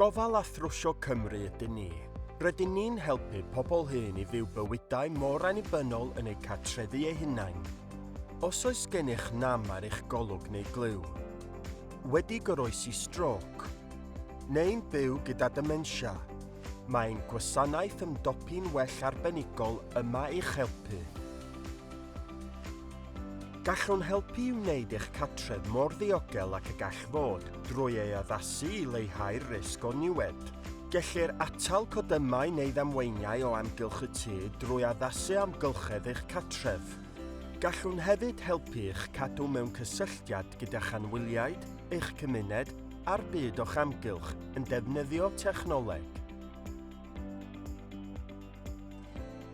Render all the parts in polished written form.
Gofal a thrwsio Cymru ydyn ni. Rydyn ni'n helpu pobl hyn i fyw bywydau mor annibynnol yn eu cartrefi eu hunain. Os oes gennych nam ar eich golwg neu glyw, wedi goroesi stroc, neu'n byw gyda dementia, mae'n gwasanaeth Ymdopi'n Well arbenigol yma i'ch helpu. Gallwn helpu i wneud eich cartref mor ddiogel ac y gall fod drwy ei addasu i leihau'r risg o niwed. Gellir atal codymau neu ddamweiniau o amgylch y tŷ drwy addasu amgylchedd eich cartref. Gallwn hefyd helpu eich cadw mewn cysylltiad gyda'ch anwyliaid, eich cymuned a'r byd o'ch amgylch yn defnyddio technoleg.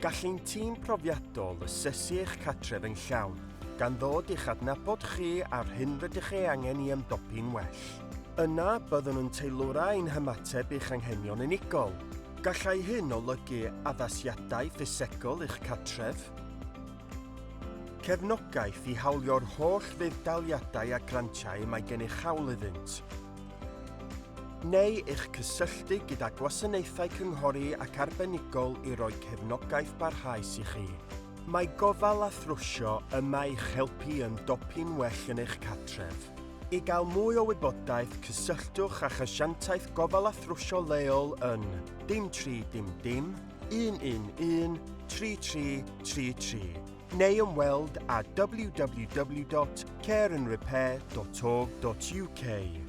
Gall'n tîm profiadol asesu eich cartref yn llawn, gan ddod i'ch adnabod chi ar hyn rydych ei angen i Ymdopi'n Well. Yna byddwn yn teilwra ein hymateb i'ch anghenion unigol. Gallai hyn olygu addasiadau ffisegol i'ch cartref, cefnogaeth i hawlio'r holl fudd-daliadau a grantiau mae gennych hawl iddynt, neu eich cysylltu gyda gwasanaethau cynghori ac arbenigol i roi cefnogaeth barhaus i chi. Mae gofal a thrwsio yma i'ch helpu Ymdopi'n Well yn eich cartref. I gael mwy o wybodaeth, cysylltwch â chasiantaeth gofal a thrwsio leol yn dim 3 111 3333 neu ymweld â www.careandrepair.org.uk.